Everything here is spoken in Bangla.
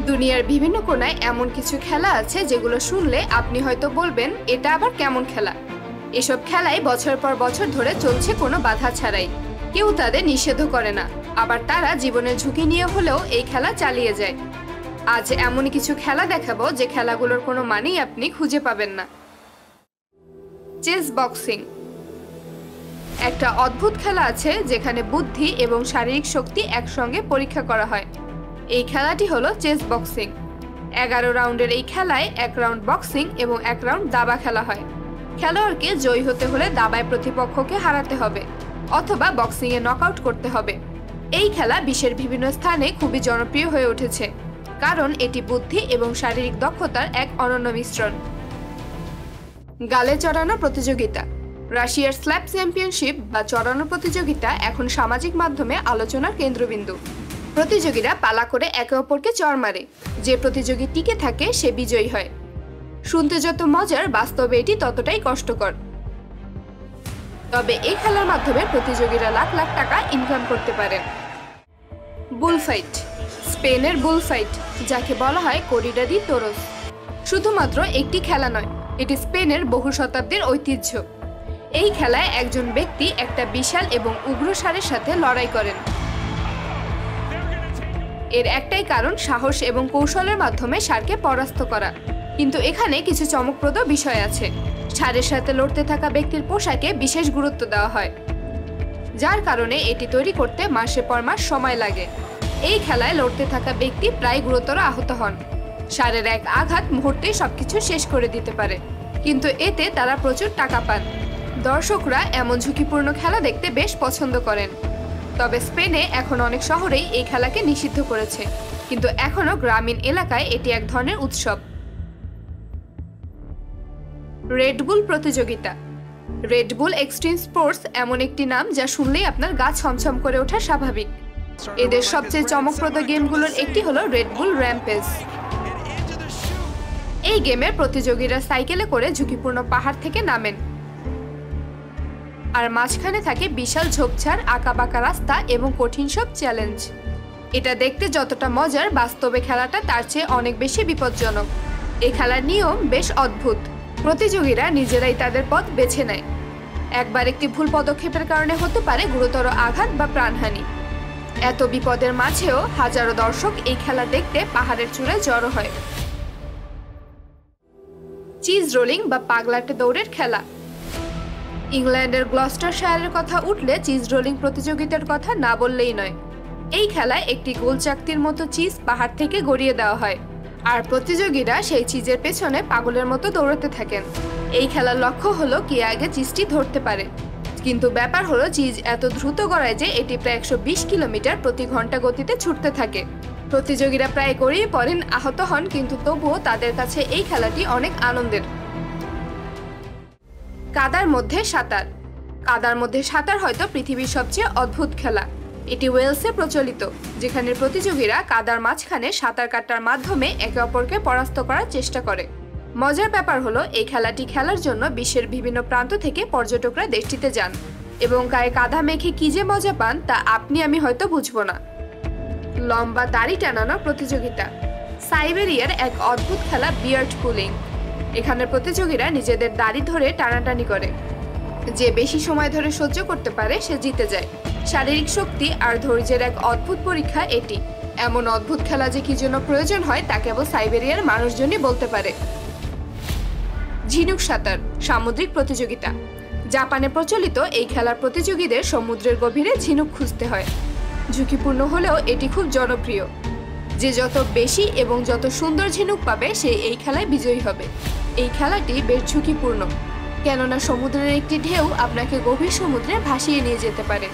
দুনিয়ার বিভিন্ন কোণায় এমন কিছু খেলা আছে যেগুলো শুনলে আপনি হয়তো বলবেন এটা আবার কেমন খেলা। এসব খেলাই বছর পর বছর ধরে চলছে কোনো বাধা ছাড়াই, কেউ তাদের নিষেধও করে না, আবার তারা জীবনের ঝুঁকি নিয়ে হলেও এই খেলা চালিয়ে যায়। আজ এমন কিছু খেলা দেখাবো যে খেলাগুলোর কোনো মানেই আপনি খুঁজে পাবেন না। চেস বক্সিং একটা অদ্ভুত খেলা আছে যেখানে বুদ্ধি এবং শারীরিক শক্তি একসঙ্গে পরীক্ষা করা হয়। এই খেলাটি হলো চেস বক্সিং। 11 রাউন্ডের এই খেলায় 1 রাউন্ড বক্সিং এবং 1 রাউন্ড দাবা খেলা হয়। খেলোয়াড়কে জয়ী হতে হলে দাবায় প্রতিপক্ষকে হারাতে হবে অথবা বক্সিংয়ে নকআউট করতে হবে। এই খেলা বিশ্বের বিভিন্ন স্থানে খুবই জনপ্রিয় হয়ে উঠেছে কারণ এটি বুদ্ধি এবং শারীরিক দক্ষতার এক অনন্য মিশ্রণ। গালে চড়ানো প্রতিযোগিতা। রাশিয়ার স্ল্যাপ চ্যাম্পিয়নশিপ বা চড়ানো প্রতিযোগিতা এখন সামাজিক মাধ্যমে আলোচনার কেন্দ্রবিন্দু। প্রতিযোগীরা পালা করে একে অপরকে চড় মারে, যে প্রতিযোগী টিকে থাকে সে বিজয়ী হয়। শুনতে যত মজার, বাস্তবে এটি ততটাই কষ্টকর। তবে এই খেলার মাধ্যমে প্রতিযোগীরা লাখ লাখ টাকা ইনকাম করতে পারেন। বুলফাইট। স্পেনের বুলফাইট, যাকে বলা হয় করিডা দি তোরস, শুধুমাত্র একটি খেলা নয়, এটি স্পেনের বহু শতাব্দীর ঐতিহ্য। এই খেলায় একজন ব্যক্তি একটা বিশাল এবং উগ্র ষাঁড়ের সাথে লড়াই করেন। এর একটাই কারণ সাহস এবং কৌশলের মাধ্যমে ষাঁড়কে পরাস্ত করা। কিন্তু এখানে কিছু চমকপ্রদ বিষয় আছে। ষাঁড়ের সাথে লড়তে থাকা ব্যক্তির পোশাকে বিশেষ গুরুত্ব দেওয়া হয়, যার কারণে এটি তৈরি করতে মাসের পর মাস সময় লাগে। এই খেলায় লড়তে থাকা ব্যক্তি প্রায় গুরুতর আহত হন। ষাঁড়ের এক আঘাত মুহূর্তেই সবকিছু শেষ করে দিতে পারে, কিন্তু এতে তারা প্রচুর টাকা পান। দর্শকরা এমন ঝুঁকিপূর্ণ খেলা দেখতে বেশ পছন্দ করেন। তবে স্পেনে এখন অনেক শহরেই এই খেলাকে নিষিদ্ধ করেছে, কিন্তু এখনও গ্রামীণ এলাকায় এটি এক ধরনের উৎসব। রেডবুল প্রতিযোগিতা। রেডবুল এক্সট্রিম স্পোর্টস এমন একটি নাম যা শুনলেই আপনার গা ছমছম করে ওঠা স্বাভাবিক। এদের সবচেয়ে চমকপ্রদ গেমগুলোর একটি হলো রেডবুল র্যাম্পেজ। এই গেমের প্রতিযোগীরা সাইকেলে করে ঝুঁকিপূর্ণ পাহাড় থেকে নামেন, আর মাঝখানে থাকে বিশাল ঝোপঝাড়, আঁকাবাঁকা রাস্তা এবং কঠিন সব চ্যালেঞ্জ। এটা দেখতে যতটা মজার, বাস্তবে খেলাটা তার চেয়ে অনেক বেশি বিপজ্জনক। এই খেলার নিয়ম বেশ অদ্ভুত। প্রতিযোগীরা নিজেরাই তাদের পথ বেছে নেয়। একবার একটি ভুল পদক্ষেপের কারণে হতে পারে গুরুতর আঘাত বা প্রাণহানি। এত বিপদের মাঝেও হাজারো দর্শক এই খেলা দেখতে পাহাড়ের চূড়ায় জড়ো হয়। চিজ রোলিং বা পাগলাটে দৌড়ের খেলা। ইংল্যান্ডের গ্লস্টারশায়ারের কথা উঠলে চিজ রোলিং প্রতিযোগিতার কথা না বললেই নয়। এই খেলায় একটি গোল চাকতির মতো চিজ পাহাড় থেকে গড়িয়ে দেওয়া হয়, আর প্রতিযোগীরা সেই চিজের পেছনে পাগলের মতো দৌড়াতে থাকেন। এই খেলার লক্ষ্য হলো কে আগে চিজটি ধরতে পারে। কিন্তু ব্যাপার হলো চিজ এত দ্রুত গড়ায় যে এটি প্রায় 120 কিলোমিটার প্রতি ঘন্টা গতিতে ছুটতে থাকে। প্রতিযোগীরা প্রায় গড়িয়ে পড়েন, আহত হন, কিন্তু তবুও তাদের কাছে এই খেলাটি অনেক আনন্দের। কাদার মধ্যে সাঁতার। কাদার মধ্যে সাঁতার হয়তো পৃথিবীর সবচেয়ে অদ্ভুত খেলা। এটি ওয়েলসে প্রচলিত, যেখানে প্রতিযোগীরা কাদার মাঝখানে সাঁতার কাটার মাধ্যমে একে অপরকে পরাস্ত করার চেষ্টা করে। মজার ব্যাপার হলো এই খেলাটি খেলার জন্য বিশ্বের বিভিন্ন প্রান্ত থেকে পর্যটকরা দেশটিতে যান এবং গায়ে কাদা মেখে কি যে মজা পান তা আপনি আমি হয়তো বুঝবো না। লম্বা দাড়ি টানানো প্রতিযোগিতা। সাইবেরিয়ার এক অদ্ভুত খেলা বিয়ার্ড পুলিং। এখানে প্রতিযোগীরা নিজেদের দাড়ি ধরে টানাটানি করে। যে বেশি সময় ধরে সহ্য করতে পারে সে জিতে যায়। শারীরিক শক্তি আর ধৈর্যের এক অদ্ভুত পরীক্ষা এটি। এমন অদ্ভুত খেলা যে কি জন্য প্রয়োজন হয় তা কেবল সাইবেরিয়ার মানুষজনই বলতে পারে। ঝিনুক সাঁতার, সামুদ্রিক প্রতিযোগিতা। জাপানে প্রচলিত এই খেলার প্রতিযোগীদের সমুদ্রের গভীরে ঝিনুক খুঁজতে হয়। ঝুঁকিপূর্ণ হলেও এটি খুব জনপ্রিয়। যে যত বেশি এবং যত সুন্দর ঝিনুক পাবে সে এই খেলায় বিজয়ী হবে। এই খেলাটি বেশ ঝুঁকিপূর্ণ, কেননা সমুদ্রের একটি ঢেউ আপনাকে গভীর সমুদ্রে ভাসিয়ে নিয়ে যেতে পারে।